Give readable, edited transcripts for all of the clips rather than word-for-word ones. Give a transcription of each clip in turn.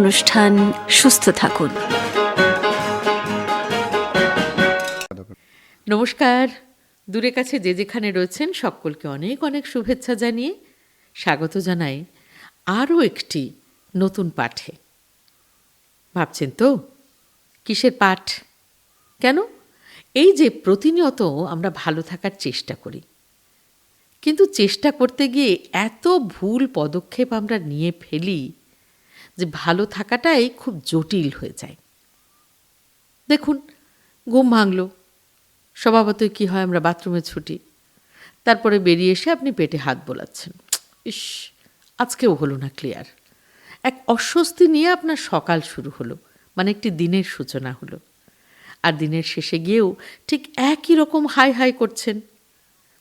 অনুষ্ঠান সুস্থ থাকুন। নমস্কার, দূরে কাছে যে যেখানে রয়েছেন সকলকে অনেক অনেক শুভেচ্ছা জানিয়ে স্বাগত জানাই আরও একটি নতুন পাঠে। ভাবছেন তো কিসের পাঠ? কেন? এই যে প্রতিনিয়ত আমরা ভালো থাকার চেষ্টা করি, কিন্তু চেষ্টা করতে গিয়ে এত ভুল পদক্ষেপ আমরা নিয়ে ফেলি যে ভালো থাকাটাই খুব জটিল হয়ে যায়। দেখুন, ঘুম ভাঙলো, স্বভাবতই কী হয়, আমরা বাথরুমে ছুটি, তারপরে বেরিয়ে এসে আপনি পেটে হাত বোলাচ্ছেন, ইস আজকেও হলো না ক্লিয়ার। এক অস্বস্তি নিয়ে আপনার সকাল শুরু হলো, মানে একটি দিনের সূচনা হলো। আর দিনের শেষে গিয়েও ঠিক একই রকম হাই হাই করছেন।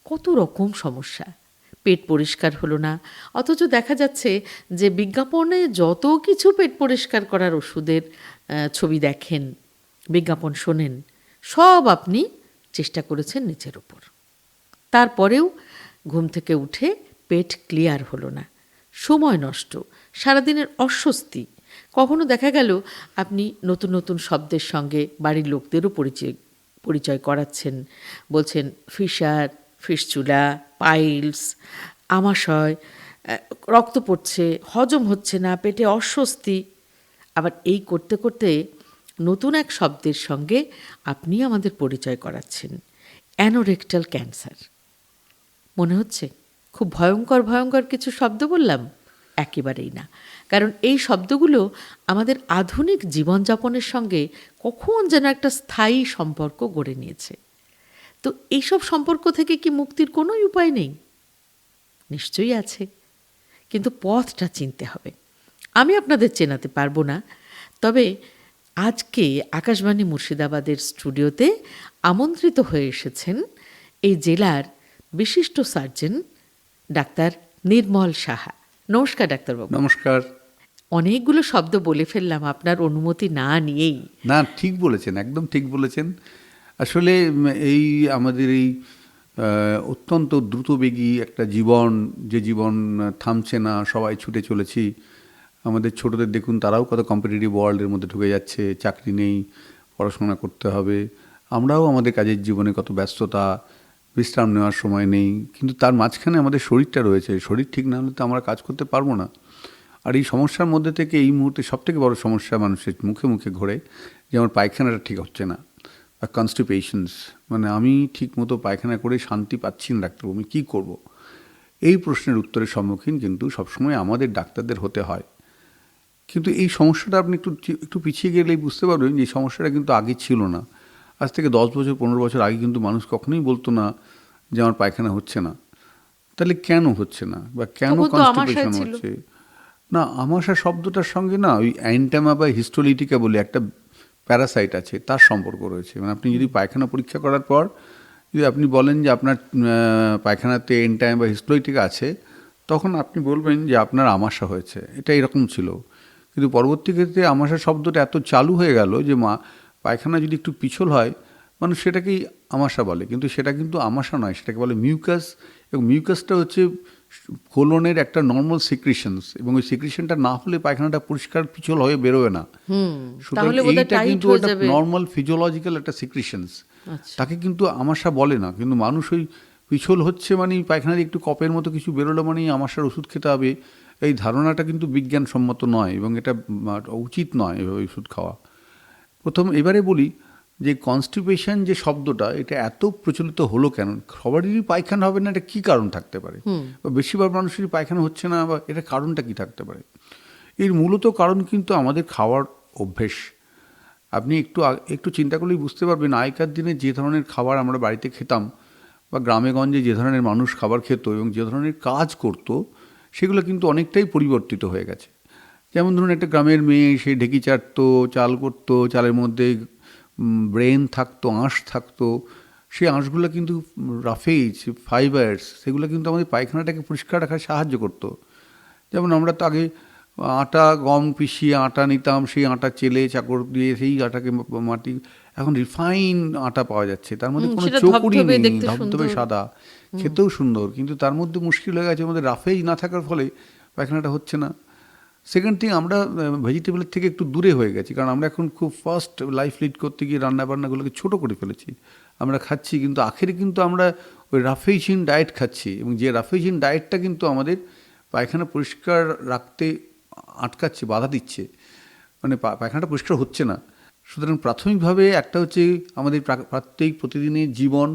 কত রকম সমস্যা। পেট পরিষ্কার হলো না, অথচ দেখা যাচ্ছে যে বিজ্ঞাপনে যত কিছু পেট পরিষ্কার করার ওষুধের ছবি দেখেন, বিজ্ঞাপন শোনেন, সব আপনি চেষ্টা করেছেন নিজের উপর। তারপরেও ঘুম থেকে উঠে পেট ক্লিয়ার হলো না, সময় নষ্ট, সারাদিনের অস্বস্তি। কখনো দেখা গেল আপনি নতুন নতুন শব্দের সঙ্গে বাড়ির লোকদেরও পরিচয় করাচ্ছেন, বলছেন ফিশার, ফিসচুলা, পাইলস, আমাশয়, রক্ত পড়ছে, হজম হচ্ছে না, পেটে অস্বস্তি। আবার এই করতে করতে নতুন এক শব্দের সঙ্গে আপনি আমাদের পরিচয় করাচ্ছেন, অ্যানোরেক্টাল ক্যান্সার। মনে হচ্ছে খুব ভয়ঙ্কর ভয়ঙ্কর কিছু শব্দ বললাম? একেবারেই না, কারণ এই শব্দগুলো আমাদের আধুনিক জীবনযাপনের সঙ্গে কখন যেন একটা স্থায়ী সম্পর্ক গড়ে নিয়েছে। তো এইসব সম্পর্ক থেকে কি মুক্তির কোনোই উপায় নেই? নিশ্চয়ই আছে, কিন্তু পথটা চিনতে হবে। আমি আপনাদের চেনাতে পারবো না, তবে আজকে আকাশবাণী মুর্শিদাবাদের স্টুডিওতে আমন্ত্রিত হয়ে এসেছেন এই জেলার বিশিষ্ট সার্জন ডাক্তার নির্মল সাহা। নমস্কার ডাক্তারবাবু। নমস্কার। অনেকগুলো শব্দ বলে ফেললাম আপনার অনুমতি না নিয়েই। না, ঠিক বলেছেন, একদম ঠিক বলেছেন। আসলে এই আমাদের এই অত্যন্ত দ্রুতবেগী একটা জীবন, যে জীবন থামছে না, সবাই ছুটে চলেছি। আমাদের ছোটদের দেখুন, তারাও কত কম্পিটিটিভ ওয়ার্ল্ডের মধ্যে ঢুকে যাচ্ছে, চাকরি নেই, পড়াশোনা করতে হবে। আমরাও আমাদের কাজের জীবনে কত ব্যস্ততা, বিশ্রাম নেওয়ার সময় নেই, কিন্তু তার মাঝখানে আমাদের শরীরটা রয়েছে। শরীর ঠিক না হলে তো আমরা কাজ করতে পারবো না। আর এই সমস্যার মধ্যে থেকে এই মুহূর্তে সবথেকে বড় সমস্যা মানুষের মুখে মুখে ঘোরে যে আমার পায়খানাটা ঠিক হচ্ছে না, বা কনস্টিপেশনস, মানে আমি ঠিক মতো পায়খানা করে শান্তি পাচ্ছি না, ডাক্তারবাবু আমি কী করবো? এই প্রশ্নের উত্তরের সম্মুখীন কিন্তু সবসময় আমাদের ডাক্তারদের হতে হয়। কিন্তু এই সমস্যাটা আপনি একটু পিছিয়ে গেলেই বুঝতে পারবেন যে এই সমস্যাটা কিন্তু আগে ছিল না। আজ থেকে 10 বছর 15 বছর আগে কিন্তু মানুষ কখনোই বলতো না যে আমার পায়খানা হচ্ছে না। তাহলে কেন হচ্ছে না, বা কেন কনস্টিপেশন হচ্ছে না? আমাশা শব্দটার সঙ্গে না ওই অ্যান্টামা বা হিস্টোলিটিকা বলে একটা প্যারাসাইট আছে, তার সম্পর্ক রয়েছে। মানে আপনি যদি পায়খানা পরীক্ষা করার পর যদি আপনি বলেন যে আপনার পায়খানাতে অ্যান্টামা বা হিস্টোলিটিকা আছে, তখন আপনি বলবেন যে আপনার আমাশা হয়েছে। এটা এরকম ছিল। কিন্তু পরবর্তী ক্ষেত্রে আমাশা শব্দটা এত চালু হয়ে গেল যে পায়খানা যদি একটু পিছল হয়, মানুষ সেটাকেই আমাশা বলে। কিন্তু সেটা কিন্তু আমাশা নয়, সেটাকে বলে মিউকাস। এবং মিউকাসটা হচ্ছে কোলনের একটা নর্মাল সিক্রিশনস, এবং ওই সিক্রিশনটা না হলে পায়খানাটা পরিষ্কার পিছল হয়ে বেরোবে না। সুতরাং এইটা কিন্তু ওটা নর্মাল ফিজিওলজিক্যাল একটা সিক্রিশনস, তাকে কিন্তু আমাশা বলে না। কিন্তু মানুষ ওই পিছল হচ্ছে মানে পায়খানা দিয়ে একটু কপের মতো কিছু বেরোলো মানেই আমাশার ওষুধ খেতে হবে, এই ধারণাটা কিন্তু বিজ্ঞানসম্মত নয়, এবং এটা উচিত নয় এভাবে ওষুধ খাওয়া। এবারে বলি যে কনস্টিপেশন যে শব্দটা, এটা এত প্রচলিত হলো কেন? সবারই পায়খানা হবে না, এটা কী কারণ থাকতে পারে? বা বেশিরভাগ মানুষেরই পায়খানা হচ্ছে না, বা এটা কারণটা কী থাকতে পারে? এর মূলত কারণ কিন্তু আমাদের খাওয়ার অভ্যেস। আপনি একটু চিন্তা করলেই বুঝতে পারবেন, আগেকার দিনে যে ধরনের খাবার আমরা বাড়িতে খেতাম, বা গ্রামে গঞ্জে যে ধরনের মানুষ খাবার খেত এবং যে ধরনের কাজ করতো, সেগুলো কিন্তু অনেকটাই পরিবর্তিত হয়ে গেছে। যেমন ধরুন, একটা গ্রামের মেয়ে, সে ঢেকি চাটতো, চাল করতো, চালের মধ্যে ব্রেন থাকতো, আঁশ থাকতো। সেই আঁশগুলো কিন্তু রাফেজ, ফাইবার্স, সেগুলো কিন্তু আমাদের পায়খানাটাকে পরিষ্কার রাখার সাহায্য করতো। যেমন আমরা তো আগে আটা, গম পিষিয়ে আটা নিতাম, সেই আটা চেলে চাকর দিয়ে সেই আটাকে মাটি, এখন রিফাইন আটা পাওয়া যাচ্ছে, তার মধ্যে কোনো চকুরি নেই, ধবধবে সাদা, খেতেও সুন্দর, কিন্তু তার মধ্যে মুশকিল হয়ে গেছে, আমাদের রাফেজ না থাকার ফলে পায়খানাটা হচ্ছে না। সেকেন্ড থিং, আমরা ভেজিটেবলের থেকে একটু দূরে হয়ে গেছি, কারণ আমরা এখন খুব ফাস্ট লাইফ লিড করতে গিয়ে রান্নাবান্নাগুলোকে ছোটো করে ফেলেছি। আমরা খাচ্ছি কিন্তু আখেরে কিন্তু আমরা ওই রাফেজিন ডায়েট খাচ্ছি, এবং যে রাফেজিন ডায়েটটা কিন্তু আমাদের পায়খানা পরিষ্কার রাখতে আটকাচ্ছে, বাধা দিচ্ছে, মানে পায়খানাটা পরিষ্কার হচ্ছে না। সুতরাং প্রাথমিকভাবে একটা হচ্ছে আমাদের প্রতিদিনের জীবন,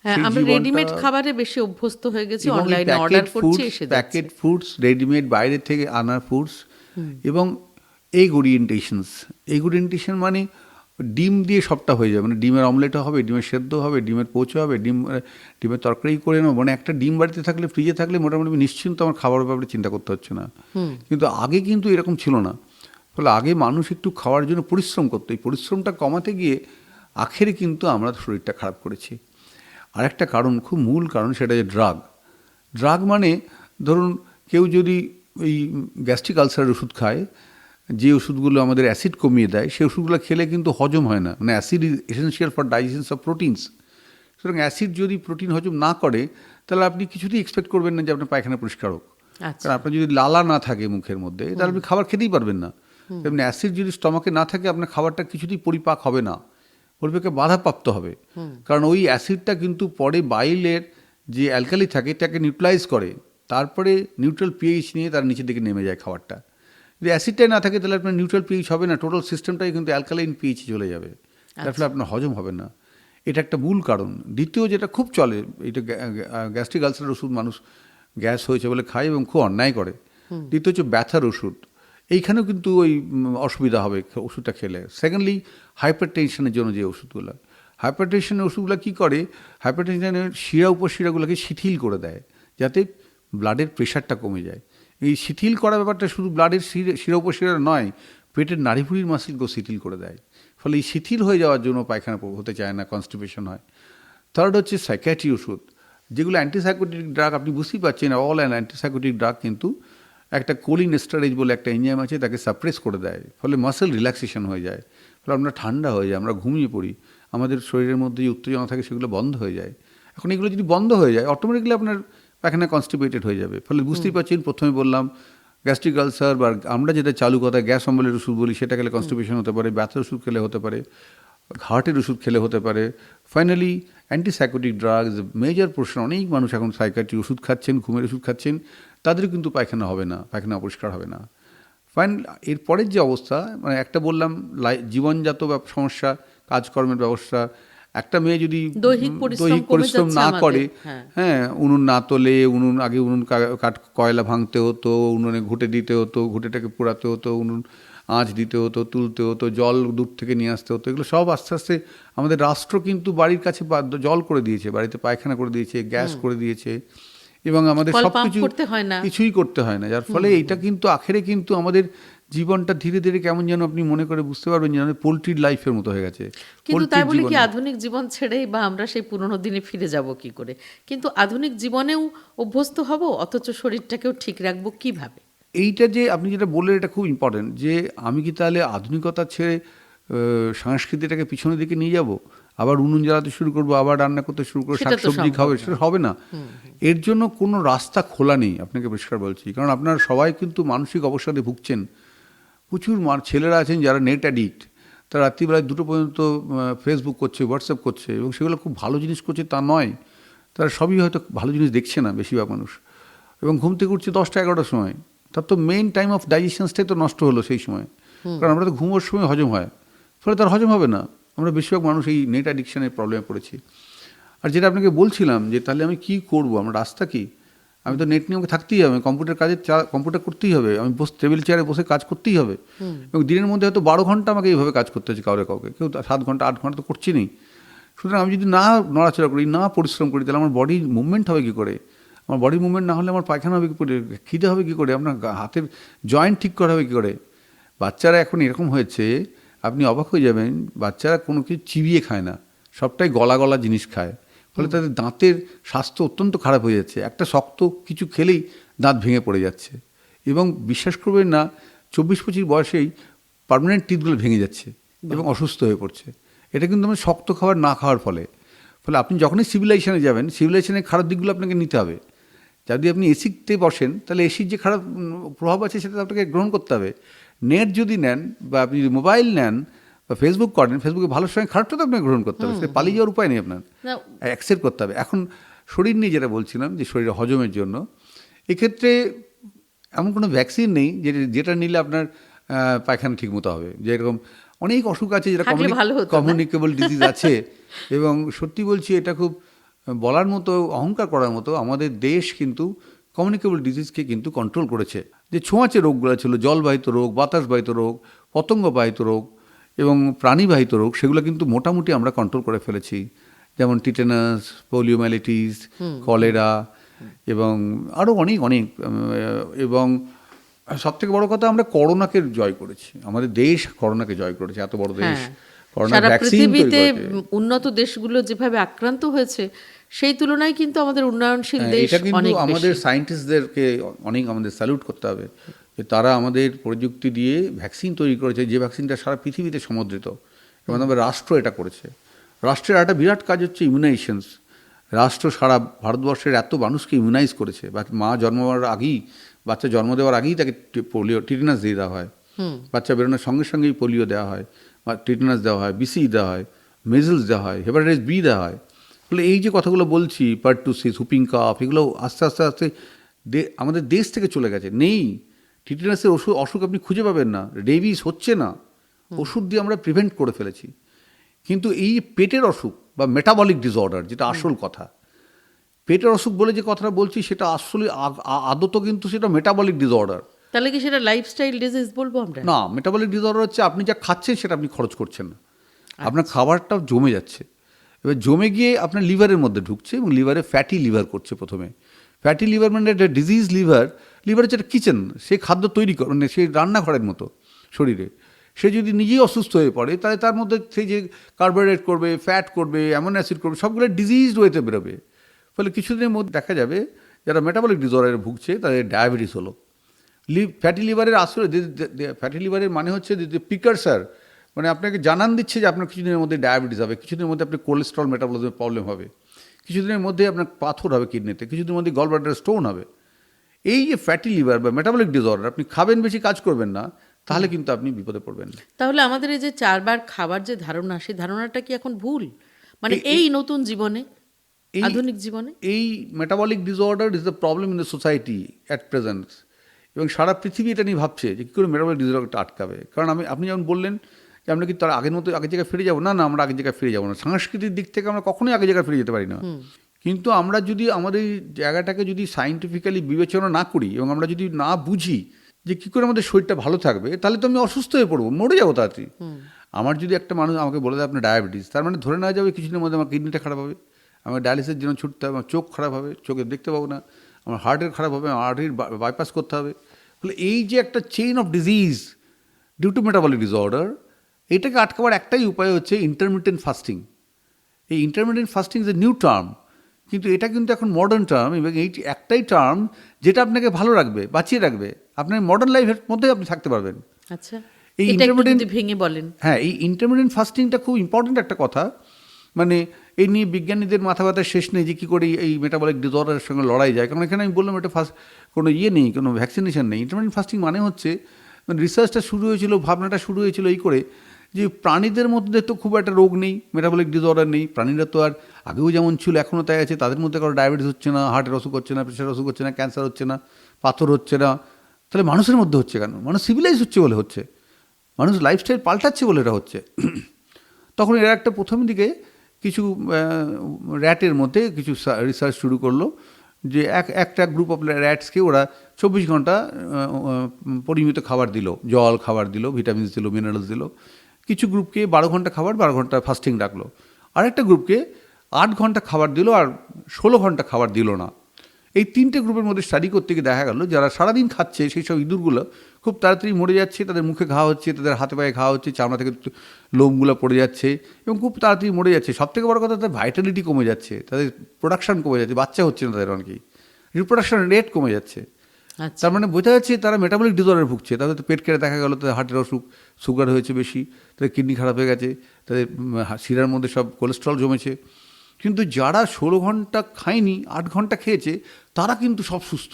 হ্যাঁ, সেই আমরা জীবনটা- রেডিমেড খাবারে বেশি অভ্যস্ত হয়ে গেছি, এবং এই অনলাইনে প্যাকেট অর্ডার করছি, ফুডস, এসে প্যাকেট যাচ্ছে। ফুডস, রেডিমেড বাইরে থেকে আনা ফুডস, এবং এগ ওরিয়েন্টেশন মানে ডিম দিয়ে সবটা হয়ে যাবে, মানে ডিমের অমলেটও হবে, ডিমের সেদ্ধ হবে, ডিমের পোচও হবে, ডিমের তরকারি করে নেবো, মানে একটা ডিম বাড়িতে থাকলে, ফ্রিজে থাকলে মোটামুটি নিশ্চিন্ত আমার খাবারের ব্যাপারে চিন্তা করতে হচ্ছে না। কিন্তু আগে কিন্তু এরকম ছিল না। ফলে আগে মানুষ একটু খাওয়ার জন্য পরিশ্রম করতো, এই পরিশ্রমটা কমাতে গিয়ে আখেরে কিন্তু আমরা শরীরটা খারাপ করেছি। আর একটা কারণ, খুব মূল কারণ, সেটা যে ড্রাগ মানে ধরুন কেউ যদি ওই গ্যাস্ট্রিক আলসারের ওষুধ খায়, যে ওষুধগুলো আমাদের অ্যাসিড কমিয়ে দেয়, সেই ওষুধগুলো খেলে কিন্তু হজম হয় না, মানে acid is essential for digestion of proteins. সুতরাং অ্যাসিড যদি প্রোটিন হজম না করে, তাহলে আপনি কিছুতেই এক্সপেক্ট করবেন না যে আপনার পায়খানা পরিষ্কার হোক। আচ্ছা, কারণ আপনার যদি লালা না থাকে মুখের মধ্যে, তাহলে আপনি খাবার খেতেই পারবেন না। তেমনি অ্যাসিড যদি স্টমাকে না থাকে, আপনার খাবারটা কিছুতেই পরিপাক হবে না, পরিপাকে বাধাপ্রাপ্ত হবে। কারণ ওই অ্যাসিডটা কিন্তু পরে বাইলের যে অ্যালকালি থাকে তাকে নিউট্রালাইজ করে, তারপরে নিউট্রাল পিএইচ নিয়ে তার নিচের দিকে নেমে যায় খাবারটা। যদি অ্যাসিডটাই না থাকে, তাহলে আপনার নিউট্রাল পিএইচ হবে না, টোটাল সিস্টেমটাই কিন্তু অ্যালকালাইন পিএইচে চলে যাবে, তার ফলে আপনার হজম হবে না। এটা একটা মূল কারণ। দ্বিতীয় যেটা খুব চলে, এটা গ্যাস্ট্রিক আলসারের ওষুধ মানুষ গ্যাস হয়েছে বলে খায় এবং খুব অন্যায় করে। দ্বিতীয় হচ্ছে ব্যথার ওষুধ, এইখানেও কিন্তু ওই অসুবিধা হবে ওষুধটা খেলে। সেকেন্ডলি, হাইপার টেনশনের জন্য যে ওষুধগুলো, হাইপার টেনশনের ওষুধগুলো কী করে, হাইপার টেনশনের শিরা উপশিরাগুলোকে শিথিল করে দেয়, যাতে ব্লাডের প্রেশারটা কমে যায়। এই শিথিল করার ব্যাপারটা শুধু ব্লাডের শিরা উপশিরা নয়, পেটের নাড়িভুড়ির মাসেলকেও শিথিল করে দেয়। ফলে এই শিথিল হয়ে যাওয়ার জন্য পায়খানা হতে চায় না, কনস্টিপেশন হয়। থার্ড হচ্ছে সাইকিয়াট্রি ওষুধ, যেগুলো অ্যান্টিসাইকোটিক ড্রাগ। আপনি বুঝতেই পারছেন, অল অ্যান্ড অ্যান্টিসাইকোটিক ড্রাগ কিন্তু একটা কোলিনেস্টারেজ বলে একটা এনজাইম আছে, তাকে সাপ্রেস করে দেয়, ফলে মাসেল রিল্যাক্সেশন হয়ে যায়, ফলে আমরা ঠান্ডা হয়ে যায়, আমরা ঘুমিয়ে পড়ি, আমাদের শরীরের মধ্যে যে উত্তেজনা থাকে সেগুলো বন্ধ হয়ে যায়। এখন এগুলো যদি বন্ধ হয়ে যায়, অটোমেটিক্যালি আপনার পায়খানা কনস্টিপেটেড হয়ে যাবে। ফলে বুঝতেই পারছেন, প্রথমে বললাম গ্যাস্ট্রিক আলসার, বা আমরা যেটা চালু কথা গ্যাস অম্বলের ওষুধ বলি, সেটা খেলে কনস্টিপেশন হতে পারে, ব্যথার ওষুধ খেলে হতে পারে, হার্টের ওষুধ খেলে হতে পারে। Finally antipsychotic drugs, major portion, অনেক মানুষ এখন সাইকিয়াট্রি ওষুধ খাচ্ছেন, ঘুমের ওষুধ খাচ্ছেন, তাদেরও কিন্তু পায়খানা হবে না, পায়খানা অপরিষ্কার হবে না। এরপরের যে অবস্থা, মানে একটা বললাম জীবনজাত সমস্যা, কাজকর্মের ব্যবস্থা। একটা মেয়ে যদি দৈহিক পরিশ্রম না করে, হ্যাঁ, হ্যাঁ, উনুন না তোলে, আগে কয়লা ভাঙতে হতো, উনুনে ঘুঁটে দিতে হতো, ঘুঁটেটাকে পোড়াতে হতো, উনুন আঁচ দিতে হতো, তুলতে হতো, জল দূর থেকে নিয়ে আসতে হতো, এগুলো সব আস্তে আস্তে আমাদের রাষ্ট্র কিন্তু বাড়ির কাছে জল করে দিয়েছে, বাড়িতে পায়খানা করে দিয়েছে, গ্যাস করে দিয়েছে, এবং আমাদের সব কিছু কিছুই করতে হয় না। যার ফলে এইটা কিন্তু আখেরে কিন্তু আমাদের জীবনটা ধীরে ধীরে কেমন যেন আপনি মনে করে বুঝতে পারবেন যেন পোলট্রির লাইফের মতো হয়ে গেছে। কিন্তু তাই বলে কি আধুনিক জীবন ছেড়েই বা আমরা সেই পুরনো দিনে ফিরে যাব কি করে? কিন্তু আধুনিক জীবনেও অভ্যস্ত হব, অথচ শরীরটাকেও ঠিক রাখবো কিভাবে? এইটা যে আপনি যেটা বললেন, এটা খুব ইম্পর্টেন্ট, যে আমি কি তাহলে আধুনিকতা ছেড়ে সংস্কৃতিটাকে পিছনের দিকে নিয়ে যাব, আবার উনুন জ্বালাতে শুরু করবো, আবার রান্না করতে শুরু করবো, শাকসবজি খাবে, সেটা হবে না। এর জন্য কোনো রাস্তা খোলা নেই, আপনাকে পরিষ্কার বলছি। কারণ আপনারা সবাই কিন্তু মানসিক অবসাদে ভুগছেন। প্রচুর ছেলেরা আছেন যারা নেট অ্যাডিক্ট, তারা রাত্রিবেলায় 2টো পর্যন্ত ফেসবুক করছে, হোয়াটসঅ্যাপ করছে, এবং সেগুলো খুব ভালো জিনিস করছে তা নয়। তারা সবই হয়তো ভালো জিনিস দেখছে না বেশিরভাগ মানুষ, এবং ঘুম থেকে উঠছে 10টা-11টার সময়। তার তো মেইন টাইম অফ ডাইজেশনসটাই তো নষ্ট হলো সেই সময়। কারণ আমরা তো ঘুমোর সময় হজম হয়, ফলে তার হজম হবে না। আমরা বেশিরভাগ মানুষ এই নেট অ্যাডিকশনের প্রবলেমে পড়েছি। আর যেটা আপনাকে বলছিলাম, যে তাহলে আমি কি করব, আমার রাস্তা কি? আমি তো নেট নিয়ে আমাকে থাকতেই হবে, কম্পিউটার করতেই হবে, আমি টেবিল চেয়ারে বসে কাজ করতেই হবে, এবং দিনের মধ্যে হয়তো 12 ঘন্টা আমাকে এইভাবে কাজ করতে হচ্ছে কাউকে, কেউ 7 ঘন্টা 8 ঘন্টা তো করছি নেই। সুতরাং আমি যদি না নড়াচড়া করি, না পরিশ্রম করি, তাহলে আমার বডির মুভমেন্ট হবে কী করে? আমার বডির মুভমেন্ট না হলে আমার পায়খানা হবে কী করে, খিদে হবে কী করে, আপনার হাতের জয়েন্ট ঠিক করা হবে কী করে? বাচ্চারা এখন এরকম হয়েছে, আপনি অবাক হয়ে যাবেন, বাচ্চারা কোনো কিছু চিবিয়ে খায় না, সবটাই গলা গলা জিনিস খায়, ফলে তাদের দাঁতের স্বাস্থ্য অত্যন্ত খারাপ হয়ে যাচ্ছে। একটা শক্ত কিছু খেলেই দাঁত ভেঙে পড়ে যাচ্ছে, এবং বিশ্বাস করবেন না, 24-25 বয়সেই পার্মানেন্ট টিথগুলো ভেঙে যাচ্ছে এবং অসুস্থ হয়ে পড়ছে। এটা কিন্তু আমার শক্ত খাবার না খাওয়ার ফলে। আপনি যখনই সিভিলাইজেশনে যাবেন, সিভিলাইজেশনের খারাপ দিকগুলো আপনাকে নিতে হবে, যদি আপনি এসিতে বসেন তাহলে এসির যে খারাপ প্রভাব আছে সেটা আপনাকে গ্রহণ করতে হবে। নেট যদি নেন বা আপনি যদি মোবাইল নেন বা ফেসবুক করেন, ফেসবুকে ভালোর সঙ্গে খারাপটা তো আপনাকে গ্রহণ করতে হবে, সেটা পালিয়ে যাওয়ার উপায় নেই, আপনার না, অ্যাকসেপ্ট করতে হবে। এখন শরীর নিয়ে যেটা বলছিলাম যে শরীরে হজমের জন্য এক্ষেত্রে এমন কোনো ভ্যাকসিন নেই যেটা নিলে আপনার পায়খানা ঠিক মতো হবে। যেরকম অনেক অসুখ আছে যেটা থাকলে ভালো হতো না? কমিউনিকেবল ডিজিজ আছে এবং সত্যি বলছি এটা খুব বলার মতো, অহংকার করার মতো, আমাদের দেশ কিন্তু কমিউনিকেবল ডিজিজকে কিন্তু কন্ট্রোল করেছে। যে ছোঁয়াচে রোগগুলো ছিল, জলবাহিত রোগ, বাতাসবাহিত রোগ, পতঙ্গবাহিত রোগ এবং প্রাণীবাহিত রোগ, সেগুলো কিন্তু মোটামুটি আমরা কন্ট্রোল করে ফেলেছি। যেমন টিটেনাস, পোলিওমাইলিটিস, কলেরা এবং আরও অনেক অনেক। এবং সবথেকে বড় কথা, আমরা করোনাকে জয় করেছি, আমাদের দেশ করোনাকে জয় করেছে, এত বড় দেশ। হ্যাঁ, করোনার সারা ভ্যাকসিন তৈরি পৃথিবীতে করেছে। উন্নত দেশগুলো যেভাবে আক্রান্ত হয়েছে সেই তুলনায় কিন্তু আমাদের উন্নয়নশীল দেশ এটা কিন্তু অনেক আমাদের বেশি। সায়েন্টিস্টদেরকে অনেক আমাদের স্যালুট করতে হবে যে তারা আমাদের প্রযুক্তি দিয়ে ভ্যাকসিন তৈরি করেছে, যে ভ্যাকসিনটা সারা পৃথিবীতে সমুদ্রিত এবং আমাদের রাষ্ট্র এটা করেছে। রাষ্ট্রের একটা বিরাট কাজ হচ্ছে ইমিউনাইজেশনস। রাষ্ট্র সারা ভারতবর্ষের এত মানুষকে ইমিউনাইজ করেছে, বা মা জন্ম হওয়ার আগেই, বাচ্চা জন্ম দেওয়ার আগেই তাকে পোলিও, টিটেনাস দিয়ে দেওয়া হয়, বাচ্চা বেরোনোর সঙ্গে সঙ্গেই পোলিও দেওয়া হয়, বা টিটেনাস দেওয়া হয়, বিসি দেওয়া হয়, মেজলস দেওয়া হয়, হেপাটাইটিস বি দেওয়া হয়। ফলে এই যে কথাগুলো বলছি, পার্টুসিস, হুপিং কাফ, এগুলো আস্তে আস্তে আস্তে আমাদের দেশ থেকে চলে গেছে, নেই। টিটেনাসের অসুখ আপনি খুঁজে পাবেন না, রেবিস হচ্ছে না, ওষুধ দিয়ে আমরা প্রিভেন্ট করে ফেলেছি। কিন্তু এই পেটের অসুখ বা মেটাবলিক ডিসঅর্ডার, যেটা আসল কথা, পেটের অসুখ বলে যে কথাটা বলছি সেটা আসলে আদত কিন্তু সেটা মেটাবলিক ডিসঅর্ডার তাহলে কি সেটা লাইফস্টাইল ডিজিজ বলবো আমরা? না। মেটাবলিক ডিসঅর্ডার হচ্ছে আপনি যা খাচ্ছেন সেটা আপনি খরচ করছেন না, আপনার খাবারটা জমে যাচ্ছে, এবার জমে গিয়ে আপনার লিভারের মধ্যে ঢুকছে এবং লিভারে ফ্যাটি লিভার করছে প্রথমে। ফ্যাটি লিভার মানে একটা ডিজিজ লিভার। লিভার হচ্ছে একটা কিচেন, সে খাদ্য তৈরি করে, মানে সেই রান্নাঘরের মতো শরীরে। সে যদি নিজেই অসুস্থ হয়ে পড়ে তাহলে তার মধ্যে সেই যে কার্বোহাইড্রেট করবে, ফ্যাট করবে, অ্যামিনো অ্যাসিড করবে, সবগুলো ডিজিজড ওয়েতে বেরোবে। ফলে কিছুদিনের মধ্যে দেখা যাবে যারা মেটাবলিক ডিসঅর্ডারে ভুগছে তাদের ডায়াবেটিস হলো। ফ্যাটি লিভারের আসলে ফ্যাটি লিভারের মানে হচ্ছে প্রিকারসার, মানে আপনাকে জানান দিচ্ছে যে আপনার কিছুদিনের মধ্যে ডায়াবেটিস হবে, কিছুদিনের মধ্যে আপনার কোলেস্ট্রল মেটাবলিজমের প্রবলেম হবে, কিছুদিনের মধ্যে আপনার পাথর হবে কিডনিতে, কিছুদিনের মধ্যে গল ব্লাডারে স্টোন হবে। এই যে ফ্যাটি লিভার বা মেটাবলিক ডিসঅর্ডার, আপনি খাবেন বেশি, কাজ করবেন না, তাহলে কিন্তু আপনি বিপদে পড়বেন। তাহলে আমাদের এই যে 4 বার খাবার যে ধারণা, সেই ধারণাটা কি এখন ভুল? মানে এই নতুন জীবনে, আধুনিক জীবনে এই metabolic disorder is the problem in the society at present. এবং সারা পৃথিবী এটা নিয়ে ভাবছে যে কী করে মেটাবলিক ডিসঅর্ডারটা আটকাবে। কারণ আপনি যেমন বললেন যে আমরা কি তার আগের মতো আগের জায়গায় ফিরে যাবো না, না আমরা আগের জায়গায় ফিরে যাবো না। সাংস্কৃতিক দিক থেকে আমরা কখনোই আগের জায়গায় ফিরে যেতে পারি না। কিন্তু আমরা যদি আমাদের এই জায়গাটাকে যদি সায়েন্টিফিক্যালি বিবেচনা না করি এবং আমরা যদি না বুঝি যে কী করে আমাদের শরীরটা ভালো থাকবে, তাহলে তো আমি অসুস্থ হয়ে পড়বো, মরে যাবো তাড়াতাড়ি। আমার যদি একটা মানুষ আমাকে বলে দেয় আপনার ডায়াবেটিস, তার মানে ধরে নেওয়া যাবে কিছুদিনের মধ্যে আমার কিডনিটা খারাপ হবে, আমার ডায়ালিসিসের জন্য ছুটতে হবে, আমার চোখ খারাপ হবে, চোখে দেখতে পাবো না, আমার হার্টের খারাপ হবে, আমার আর্টারির বাইপাস করতে হবে। ফলে এই যে একটা chain of disease due to metabolic disorder, এটাকে আটকাবার একটাই উপায় হচ্ছে ইন্টারমিটেন্ট ফাস্টিং। এই intermittent fasting is a new term, কিন্তু এটা কিন্তু এখন মডার্ন টার্ম, এবং এই একটাই টার্ম যেটা আপনাকে ভালো রাখবে, বাঁচিয়ে রাখবে, আপনার মডার্ন লাইফের মধ্যে আপনি থাকতে পারবেন। আচ্ছা, এই এটা একটু intermittent- যদি ভেঙে বলেন। হ্যাঁ, এই ইন্টারমিটেন্ট ফাস্টিংটা খুব ইম্পর্ট্যান্ট একটা কথা। মানে এই নিয়ে বিজ্ঞানীদের মাথা ব্যথার শেষ নেই যে কী করে এই মেটাবলিক ডিসঅর্ডারের সঙ্গে লড়াই যায়। কারণ এখানে আমি বললাম এটা কোনো নেই, কোনো ভ্যাকসিনেশন নেই। ইন্টারমিটেন্ট ফাস্টিং মানে হচ্ছে, মানে রিসার্চটা শুরু হয়েছিল, ভাবনাটা শুরু হয়েছিল এই করে যে প্রাণীদের মধ্যে তো খুব একটা রোগ নেই, মেটাবলিক ডিসঅর্ডার নেই, প্রাণীরা তো আর আগেও যেমন ছিল এখনও তাই আছে, তাদের মধ্যে কারো ডায়াবেটিস হচ্ছে না, হার্টের অসুখ হচ্ছে না, প্রেশার অসুখ হচ্ছে না, ক্যান্সার হচ্ছে না, পাথর হচ্ছে না। তাহলে মানুষের মধ্যে হচ্ছে কেন? মানুষ সিভিলাইজ হচ্ছে বলে হচ্ছে, মানুষ লাইফস্টাইল পাল্টাচ্ছে বলে এটা হচ্ছে। তখন এরা একটা প্রথম দিকে কিছু র্যাটের মধ্যে কিছু রিসার্চ শুরু করলো যে একটা গ্রুপ অফ র্যাটসকে ওরা 24 ঘন্টা পরিমিত খাবার দিল, জল খাবার দিল, ভিটামিনস দিল, মিনারেলস দিল। কিছু গ্রুপকে 12 ঘন্টা খাবার, 12 ঘন্টা ফাস্টিং রাখলো। আরেকটা গ্রুপকে 8 ঘন্টা খাবার দিল আর 16 ঘন্টা খাবার দিল না। এই তিনটে গ্রুপের মধ্যে স্টাডি করতে গিয়ে দেখা গেল যারা সারাদিন খাচ্ছে সেই সব ইঁদুরগুলো খুব তাড়াতাড়ি মরে যাচ্ছে, তাদের মুখে ঘা হচ্ছে, তাদের হাতে পায়ে ঘা হচ্ছে, চামড়া থেকে লোমগুলো পড়ে যাচ্ছে এবং খুব তাড়াতাড়ি মরে যাচ্ছে। সবথেকে বড় কথা, তাদের ভাইটালিটি কমে যাচ্ছে, তাদের প্রোডাকশন কমে যাচ্ছে, বাচ্চা হচ্ছে না তাদের, অনেকেই রিপ্রোডাকশন রেট কমে যাচ্ছে। আচ্ছা, তার মানে বোঝা যাচ্ছে তারা মেটাবলিক ডিসঅর্ডারে ভুগছে। তাদের তো পেট কেটে দেখা গেল তাদের হার্টের অসুখ, সুগার হয়েছে বেশি, তাদের কিডনি খারাপ হয়ে গেছে, তাদের শিরার মধ্যে সব কোলেস্ট্রল জমেছে। কিন্তু যারা 16 ঘন্টা খায়নি, 8 ঘন্টা খেয়েছে, তারা কিন্তু সব সুস্থ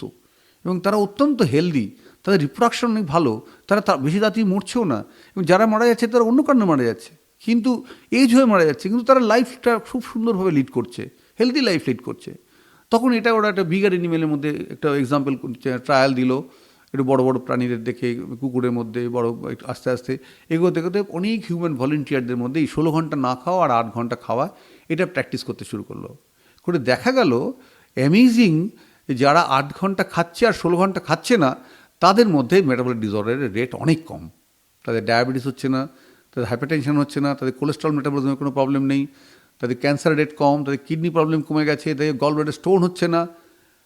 এবং তারা অত্যন্ত হেলদি, তাদের রিপ্রোডাকশন অনেক ভালো, তারা বেশি তাড়াতাড়ি মরছেও না, এবং যারা মারা যাচ্ছে তারা অন্য কারণে মারা যাচ্ছে, কিন্তু এজ হয়ে মারা যাচ্ছে, কিন্তু তারা লাইফটা খুব সুন্দরভাবে লিড করছে, হেলদি লাইফ লিড করছে। তখন এটা ওরা একটা বিগার এনিমেলের মধ্যে একটা এক্সাম্পল ট্রায়াল দিল, একটু বড় বড় প্রাণীদের দেখে, কুকুরের মধ্যে বড়, আস্তে আস্তে এগোতে এগোতে অনেক হিউম্যান ভলেন্টিয়ারদের মধ্যে এই 16 ঘন্টা না খাওয়া আর 8 ঘন্টা খাওয়া এটা প্র্যাকটিস করতে শুরু করলো। করে দেখা গেল অ্যামেজিং, যারা 8 ঘন্টা খাচ্ছে আর 16 ঘন্টা খাচ্ছে না, তাদের মধ্যে মেটাবলিক ডিসঅর্ডারের রেট অনেক কম। তাদের ডায়াবেটিস হচ্ছে না, তাদের হাইপারটেনশন হচ্ছে না, তাদের কোলেস্ট্রল মেটাবলিজমের কোনো প্রবলেম নেই, তাদের ক্যান্সার রেট কম, তাদের কিডনি প্রবলেম কমে গেছে, তাদের গল ব্লাডারে স্টোন হচ্ছে না।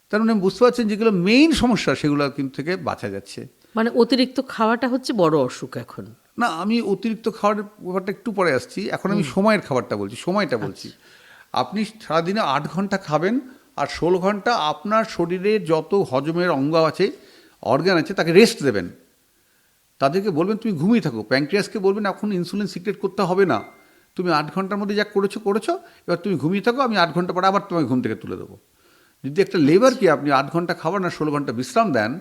তার মানে বুঝতে পারছেন যেগুলো মেইন সমস্যা সেগুলো কিন্তু থেকে বাঁচা যাচ্ছে। মানে অতিরিক্ত খাওয়াটা হচ্ছে বড় অসুখ এখন। না, আমি অতিরিক্ত খাওয়ার ব্যাপারটা একটু পরে আসছি, এখন আমি সময়ের খাবারটা বলছি, সময়টা বলছি। আপনি সারাদিনে 8 ঘন্টা খাবেন, আর 16 ঘন্টা আপনার শরীরে যত হজমের অঙ্গ আছে, অর্গান আছে, তাকে রেস্ট দেবেন। তাদেরকে বলবেন তুমি ঘুমিয়ে থাকো, প্যাঙ্ক্রিয়াসকে বলবেন এখন ইনসুলিন সিক্রেট করতে হবে না, তুমি 8 ঘন্টার মধ্যে যা করেছো, এবার তুমি ঘুমিয়ে থাকো, আমি 8 ঘন্টা পরে আবার তোমাকে ঘুম থেকে তুলে দেবো। যদি একটা লেবারকে আপনি 8 ঘন্টা খাবার না 16 ঘন্টা বিশ্রাম দেন,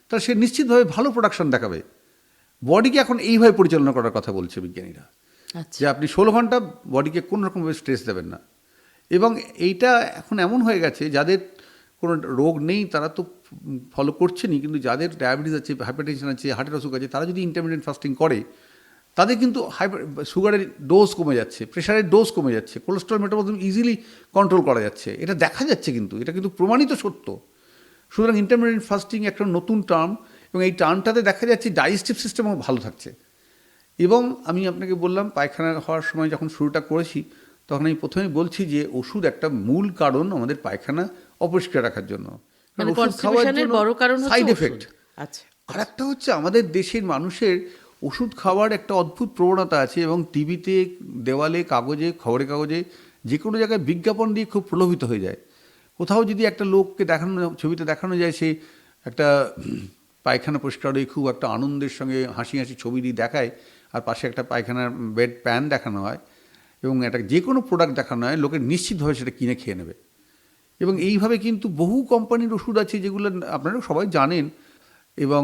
তাহলে সে নিশ্চিতভাবে ভালো প্রোডাকশন দেখাবে। বডিকে এখন এইভাবে পরিচালনা করার কথা বলছে বিজ্ঞানীরা, যে আপনি 16 ঘন্টা বডিকে কোনো রকমভাবে স্ট্রেস দেবেন না। এবং এইটা এখন এমন হয়ে গেছে, যাদের কোনো রোগ নেই তারা তো ফলো করছেনই, কিন্তু যাদের ডায়াবেটিস আছে, হাইপারটেনশন আছে, হার্টের অসুখ আছে, তারা যদি ইন্টারমিডিয়েন্ট ফাস্টিং করে, তাদের কিন্তু সুগারের ডোজ কমে যাচ্ছে, প্রেশারের ডোজ কমে যাচ্ছে, কোলেস্ট্রল মেটাবলিজম ইজিলি কন্ট্রোল করা যাচ্ছে। এটা দেখা যাচ্ছে, কিন্তু এটা কিন্তু প্রমাণিত সত্য। সুতরাং ইন্টারমিডিয়েন্ট ফাস্টিং একটা নতুন টার্ম, এবং এই টার্মটাতে দেখা যাচ্ছে ডাইজেস্টিভ সিস্টেমও ভালো থাকছে। এবং আমি আপনাকে বললাম, পায়খানা হওয়ার সময় যখন শুরুটা করেছি, তখন আমি প্রথমেই বলছি যে ওষুধ একটা মূল কারণ আমাদের পায়খানা অপরিষ্কার রাখার জন্য। মানে কনস্টিপেশনের বড় কারণ হচ্ছে সাইড ওষুধ। এফেক্ট। আচ্ছা, আর একটা হচ্ছে আমাদের দেশের মানুষের ওষুধ খাওয়ার একটা অদ্ভুত প্রবণতা আছে, এবং টিভিতে, দেওয়ালে, কাগজে, খবরের কাগজে, যে কোনো জায়গায় বিজ্ঞাপন দিয়ে খুব প্রলোভিত হয়ে যায়। কোথাও যদি একটা লোককে দেখানো, ছবিতে দেখানো যায়, সে একটা পায়খানা পরিষ্কার হয়ে খুব একটা আনন্দের সঙ্গে হাসি হাসি ছবি দিয়ে দেখায়, আর পাশে একটা পায়খানার বেড প্যান দেখানো হয়, এবং একটা যে কোনো প্রোডাক্ট দেখানো হয়, লোকে নিশ্চিতভাবে সেটা কিনে খেয়ে নেবে। এবং এইভাবে কিন্তু বহু কোম্পানির ওষুধ আছে যেগুলো আপনারা সবাই জানেন। এবং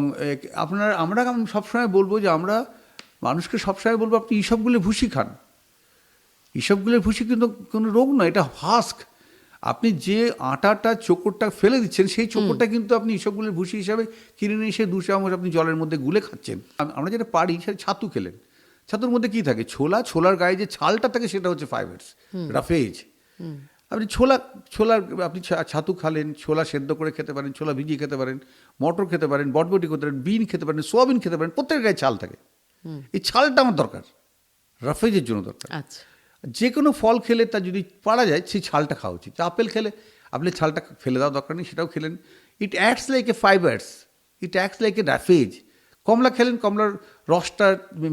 আমরা সবসময় বলবো যে আমরা মানুষকে সবসময় বলবো, আপনি এইসবগুলো ভুসি খান। এইসবগুলোর ভুসি কিন্তু কোনো রোগ নয়, এটা হাস্ক। আপনি যে আটাটা, চোকরটা ফেলে দিচ্ছেন, সেই চোকরটা কিন্তু আপনি এইসবগুলোর ভুসি হিসাবে কিনে নিয়ে এসে 2 চামচ আপনি জলের মধ্যে গুলে খাচ্ছেন। আমরা যেটা পারি সেটা ছাতু খেলেন। ছাতুর মধ্যে কি থাকে? ছোলার গায়ে যে ছালটা থাকে সেটা হচ্ছে ফাইবারস, রাফেজ। আপনি আপনি ছাতু খালেন, ছোলা সেদ্ধ করে খেতে পারেন, ছোলা ভিজিয়ে খেতে পারেন, মটর খেতে পারেন, বটবটি খেতে পারেন, বিন খেতে পারেন, সোয়াবিন খেতে পারেন, প্রত্যেকের গায়ে ছাল থাকে। এই ছালটা আমার দরকার, রাফেজের জন্য দরকার। আচ্ছা, যে কোনো ফল খেলে তা যদি পারা যায়, সেই ছালটা খাওয়া উচিত। আপেল খেলে আপনি ছালটা ফেলে দেওয়া দরকার নেই, সেটাও খেলেন। It acts like a fibres, it acts like a roughage. কমলা খেলেন, কমলার রসটা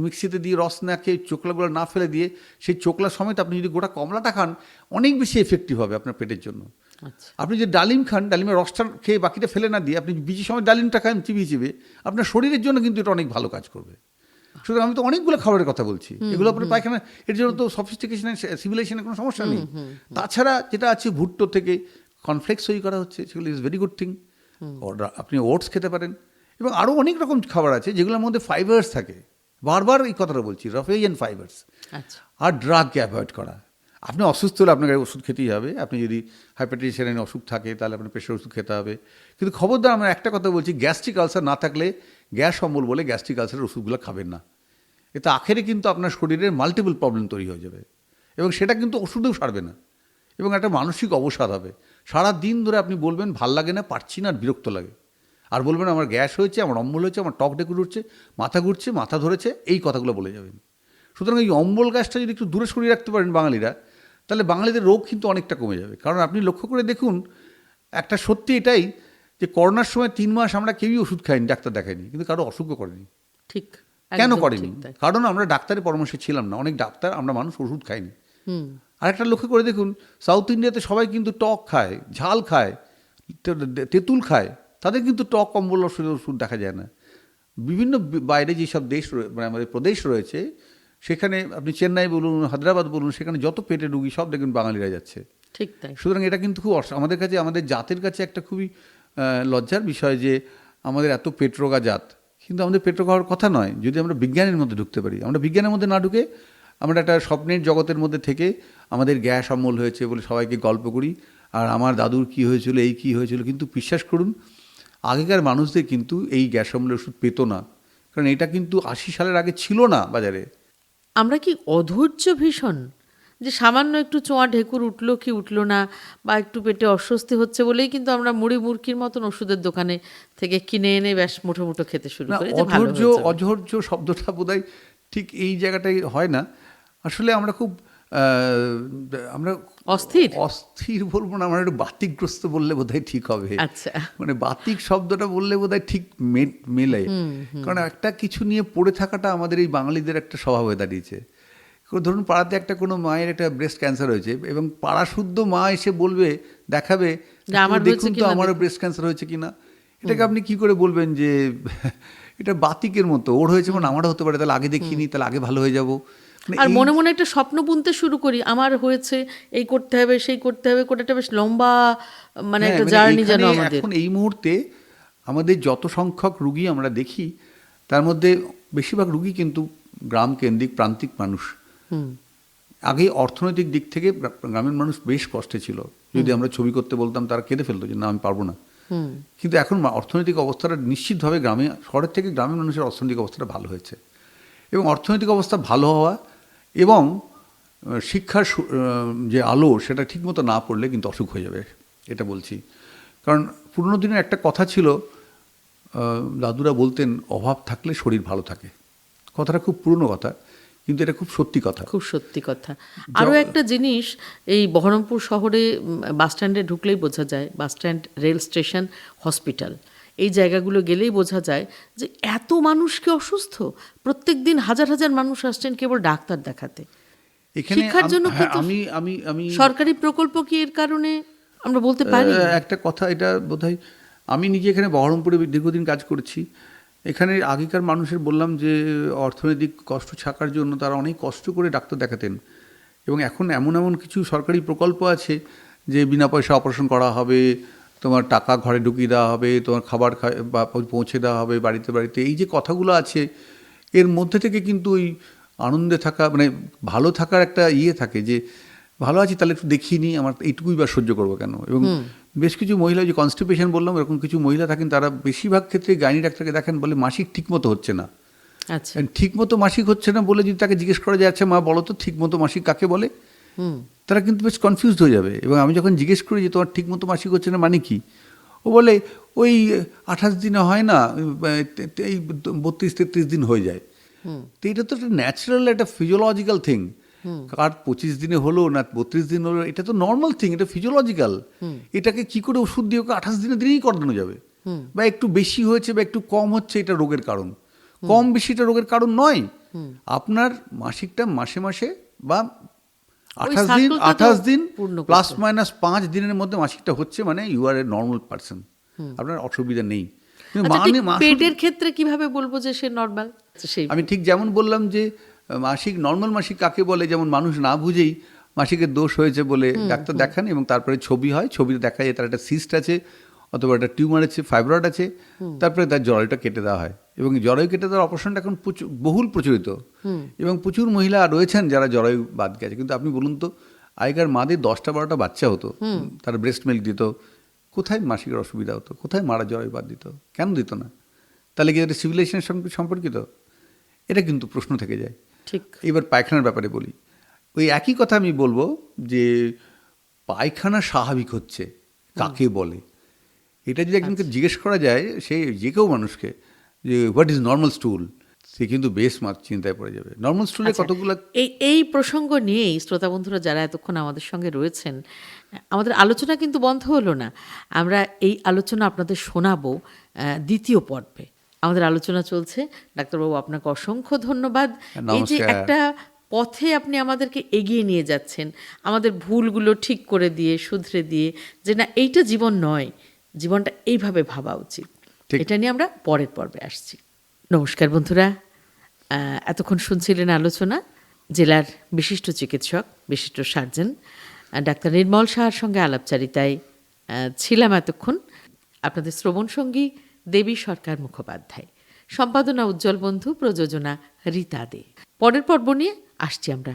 মিক্সিতে দিয়ে, রস না খেয়ে, চোকলাগুলো না ফেলে দিয়ে, সেই চোকলা সমেত আপনি যদি গোটা কমলাটা খান, অনেক বেশি এফেক্টিভ হবে আপনার পেটের জন্য। আচ্ছা, আপনি যে ডালিম খান, ডালিমের রসটা খেয়ে বাকিটা ফেলে না দিয়ে আপনি বিচি সময় ডালিমটা খান চিবিয়ে, আপনার শরীরের জন্য কিন্তু এটা অনেক ভালো কাজ করবে। সুতরাং আমি তো অনেকগুলো খাবারের কথা বলছি, এগুলো আপনার পায়খানা, এর জন্য তো সফিস্টিকেশন, সিভিলাইজেশনের কোনো সমস্যা নেই। তাছাড়া যেটা আছে, ভুট্টো থেকে কর্নফ্লেক্স তৈরি করা হচ্ছে, সেগুলো ইজ ভেরি গুড থিং। আপনি ওটস খেতে পারেন, এবং আরও অনেক রকম খাবার আছে যেগুলোর মধ্যে ফাইবার্স থাকে। বারবার এই কথাটা বলছি, রাফেজ অ্যান্ড ফাইবার্স। আচ্ছা, আর ড্রাগকে অ্যাভয়েড করা। আপনি অসুস্থ হলে আপনাকে ওষুধ খেতেই হবে। আপনি যদি হাইপারটেনশনের অসুখ থাকে, তাহলে আপনার প্রেশার ওষুধ খেতে হবে। কিন্তু খবরদার, আমরা একটা কথা বলছি, গ্যাস্ট্রিক আলসার না থাকলে, গ্যাস অম্বল বলে গ্যাস্ট্রিক আলসারের ওষুধগুলো খাবেন না। এতে আখেরে কিন্তু আপনার শরীরের মাল্টিপল প্রবলেম তৈরি হয়ে যাবে, এবং সেটা কিন্তু ওষুধেও সারবে না, এবং একটা মানসিক অবসাদ হবে। সারা দিন ধরে আপনি বলবেন ভাল লাগে না, পারছি না, আর বিরক্ত লাগে, আর বলবেন আমার গ্যাস হয়েছে, আমার অম্বল হয়েছে, আমার টক ডেকে উঠছে, মাথা ঘুরছে, মাথা ধরেছে, এই কথাগুলো বলে যাবেন। সুতরাং এই অম্বল গ্যাসটা যদি একটু দূরে সরিয়ে রাখতে পারেন বাঙালিরা, তাহলে বাঙালিদের রোগ কিন্তু অনেকটা কমে যাবে। কারণ আপনি লক্ষ্য করে দেখুন, একটা সত্যি এটাই যে করোনার সময় 3 মাস আমরা কেউই ওষুধ খাইনি, ডাক্তার দেখাইনি, কিন্তু কারো অসুখও করেনি। ঠিক। কেন একদম করেনি? ঠিক তাই। কারণ আমরা ডাক্তারের পরামর্শে ছিলাম না। অনেক ডাক্তার, আমরা মানুষ ওষুধ খাইনি। আরেকটা লক্ষ্য করে দেখুন, সাউথ ইন্ডিয়াতে সবাই কিন্তু টক খায়, ঝাল খায়, তেঁতুল খায়, তাদের কিন্তু টক কম্বল ওষুধ দেখা যায় না। বিভিন্ন বাইরে যেসব দেশ, মানে আমাদের প্রদেশ রয়েছে, সেখানে আপনি চেন্নাই বলুন, হায়দ্রাবাদ বলুন, সেখানে যত পেটের রুগী সব দেখবেন বাঙালিরা যাচ্ছে। ঠিক তাই। সুতরাং এটা কিন্তু খুব আমাদের কাছে, আমাদের জাতের কাছে একটা খুবই লজ্জার বিষয় যে আমাদের এত পেটরোগা জাত, কিন্তু আমাদের পেটরোগা হওয়ার কথা নয় যদি আমরা বিজ্ঞানের মধ্যে ঢুকতে পারি। আমরা বিজ্ঞানের মধ্যে না ঢুকে আমরা একটা স্বপ্নের জগতের মধ্যে থেকে আমাদের গ্যাস অম্বল হয়েছে বলে সবাইকে গল্প করি, আর আমার দাদুর কী হয়েছিল, এই কী হয়েছিল। কিন্তু বিশ্বাস করুন, আগেকার মানুষদের কিন্তু এই গ্যাস অম্বলের ওষুধ পেত না, কারণ এটা কিন্তু 80 সালের আগে ছিল না বাজারে। আমরা কি অধৈর্য ভীষণ, যে সামান্য একটু চোঁয়া ঢেকুর উঠলো কি উঠলো না, বা একটু পেটে অস্বস্তি হচ্ছে বলেই কিন্তু আমরা মুড়ি মুরকির মতন ওষুধের দোকানে থেকে কিনে এনে ব্যাস মুঠো মুঠো খেতে শুরু না, করি যে ভালো হয়ে যাবে। অধৈর্য শব্দটা বোধহয় ঠিক এই জায়গাটাই হয় না। আসলে আমরা খুব আমরা অস্থির বলবো না, আমরা একটু বাতিকগ্রস্ত বললে বোধহয় ঠিক হবে। আচ্ছা, মানে বাতিক শব্দটা বললে বোধহয় ঠিক মেলে। কারণ একটা কিছু নিয়ে পড়ে থাকাটা আমাদের এই বাঙালিদের একটা স্বভাব হয়ে দাঁড়িয়েছে। ধরুন পাড়াতে একটা কোনো মায়ের একটা ব্রেস্ট ক্যান্সার হয়েছে এবং পাড়া শুদ্ধ মা এসে বলবে, দেখাবে, দেখুন তো আমারও ব্রেস্ট ক্যান্সার হয়েছে কিনা। এটাকে আপনি কি করে বলবেন যে এটা বাতিকের মতো, ওর হয়েছে মানে আমারও হতে পারে, তাহলে আগে দেখিনি, তাহলে আগে ভালো হয়ে যাবো। আর মনে মনে একটা স্বপ্ন বুনতে শুরু করি, আমার হয়েছে, এই করতে হবে, সেই করতে হবে, কোটাটা বেশ লম্বা মানে একটা জার্নি যেন আমাদের। এখন এই মুহূর্তে আমাদের যত সংখ্যক রুগী আমরা দেখি তার মধ্যে বেশিরভাগ রুগী কিন্তু গ্রাম কেন্দ্রিক প্রান্তিক মানুষ। আগে অর্থনৈতিক দিক থেকে গ্রামের মানুষ বেশ কষ্টে ছিল। যদি আমরা ছবি করতে বলতাম তারা কেঁদে ফেলতো যে না আমি পারবো না। কিন্তু এখন অর্থনৈতিক অবস্থাটা নিশ্চিতভাবে শহরের থেকে গ্রামের মানুষের অর্থনৈতিক অবস্থাটা ভালো হয়েছে। এবং অর্থনৈতিক অবস্থা ভালো হওয়া এবং শিক্ষার যে আলো সেটা ঠিকমতো না পড়লে কিন্তু অসুখ হয়ে যাবে, এটা বলছি। কারণ পুরনো দিনের একটা কথা ছিল, দাদুরা বলতেন অভাব থাকলে শরীর ভালো থাকে। কথাটা খুব পুরনো কথা, কিন্তু এটা খুব সত্যি কথা। খুব সত্যি কথা। আরও একটা জিনিস, এই বহরমপুর শহরে বাস স্ট্যান্ডে ঢুকলেই বোঝা যায়, bus stand, rail station, hospital, এই জায়গাগুলো গেলেই বোঝা যায় যে এত মানুষকে অসুস্থ। প্রত্যেক দিন হাজার হাজার মানুষ আসছেন কেবল ডাক্তার দেখাতে। শিক্ষার জন্য আমি সরকারি প্রকল্প কি এর কারণে আমরা বলতে পারি? একটা কথা, এটা বোধহয় আমি নিজে এখানে বহরমপুরে দীর্ঘদিন কাজ করেছি। এখানে আগেকার মানুষের বললাম যে অর্থনৈতিক কষ্ট থাকার জন্য তারা অনেক কষ্ট করে ডাক্তার দেখাতেন। এবং এখন এমন এমন কিছু সরকারি প্রকল্প আছে যে বিনা পয়সা অপারেশন করা হবে, তোমার টাকা ঘরে ঢুকিয়ে দেওয়া হবে, তোমার খাবার পৌঁছে দেওয়া হবে বাড়িতে বাড়িতে। এই যে কথাগুলো আছে, এর মধ্যে থেকে কিন্তু ওই আনন্দে থাকা, মানে ভালো থাকার একটা থাকে যে ভালো আছি তাহলে একটু দেখিয়ে নিই, আমার এইটুকুই বা সহ্য করবো কেন। এবং বেশ কিছু মহিলা, যে কনস্টিপেশন বললাম, এরকম কিছু মহিলা থাকেন, তারা বেশিরভাগ ক্ষেত্রে গাইনি ডাক্তারকে দেখেন, বলে মাসিক ঠিকমতো হচ্ছে না। আচ্ছা, ঠিকমতো মাসিক হচ্ছে না বলে যদি তাকে জিজ্ঞেস করা যায়, আচ্ছা মা বলো তো ঠিকমতো মাসিক কাকে বলে, তারা কিন্তু বেশ কনফিউজড হয়ে যাবে। এবং আমি যখন জিজ্ঞেস করি যে তোমার ঠিকমতো মাসিক হচ্ছে না মানে কি, ও বলে ওই 28 দিনে হয় না, এই 32-33 দিন হয়ে যায়। তো এটা তো একটা ন্যাচারাল, একটা ফিজিওলজিক্যাল থিং। কার 25 দিনে হলো না 32 দিন হলো, এটা তো নর্মাল থিং, এটা ফিজিওলজিক্যাল। এটাকে কি করে ওষুধ দিয়ে ওকে 28 দিনেই করানো যাবে? বা একটু বেশি হয়েছে বা একটু কম হচ্ছে, এটা রোগের কারণ। কম বেশিটা রোগের কারণ নয়। আপনার মাসিকটা মাসে মাসে বা 28 দিন প্লাস মাইনাস 5 দিনের মধ্যে মাসিকটা হচ্ছে, মানে you are a normal person, আপনার অসুবিধা নেই। পেটের ক্ষেত্রে কিভাবে বলবো যে সে নরমাল? আমি ঠিক যেমন বললাম যে মাসিক, নর্মাল মাসিক কাকে বলে, যেমন মানুষ না বুঝেই মাসিকের দোষ হয়েছে বলে ডাক্তার দেখান এবং তারপরে ছবি হয়, ছবিতে দেখা যায় তার একটা সিস্ট আছে অথবা একটা টিউমার আছে, ফাইব্রয়েড আছে, তারপরে তার জরায়ুটা কেটে দেওয়া হয়। এবং জরায়ু কেটে দেওয়ার অপারেশনটা এখন বহুল প্রচলিত এবং প্রচুর মহিলা রয়েছেন যারা জরায়ু বাদ গেছে। কিন্তু আপনি বলুন তো, আগেকার মাদের 10টা-12টা বাচ্চা হতো, তারা ব্রেস্ট মিল্ক দিত, কোথায় মাসিকের অসুবিধা হতো, কোথায় মারা জরায়ু বাদ দিত, কেন দিত না? তাহলে কি এটা সিভিলাইজেশনের সঙ্গে সম্পর্কিত? এটা কিন্তু প্রশ্ন থেকে যায়। ঠিক। এবার পায়খানার ব্যাপারে বলি, ওই একই কথা আমি বলবো যে পায়খানা স্বাভাবিক হচ্ছে কাকে বলে। এটা যদি একজনকে জিজ্ঞেস করা যায়, সে যে কেউ মানুষকে, যে হোয়াট ইজ নর্মাল স্টুল, সে কিন্তু বেশ চিন্তায় পড়ে যাবে। নর্মাল স্টুলে কতগুলো। এই প্রসঙ্গ নিয়েই শ্রোতা বন্ধুরা যারা এতক্ষণ আমাদের সঙ্গে রয়েছেন, আমাদের আলোচনা কিন্তু বন্ধ হলো না। আমরা এই আলোচনা আপনাদের শোনাবো দ্বিতীয় পর্বে। আমাদের আলোচনা চলছে। ডাক্তারবাবু, আপনাকে অসংখ্য ধন্যবাদ। এই যে একটা পথে আপনি আমাদেরকে এগিয়ে নিয়ে যাচ্ছেন, আমাদের ভুলগুলো ঠিক করে দিয়ে, শুধরে দিয়ে, যে না এইটা জীবন নয়, জীবনটা এইভাবে ভাবা উচিত, এটা নিয়ে আমরা পরের পর্বে আসছি। নমস্কার বন্ধুরা, এতক্ষণ শুনছিলেন আলোচনা জেলার বিশিষ্ট চিকিৎসক, বিশিষ্ট সার্জন ডাক্তার নির্মল সাহার সঙ্গে আলাপচারিতায় ছিলাম এতক্ষণ। আপনাদের শ্রবণ সঙ্গী দেবী সরকার মুখোপাধ্যায়, সম্পাদনা উজ্জ্বল বন্ধু, প্রযোজনা রীতা দে। পরের পর্ব নিয়ে আসছি আমরা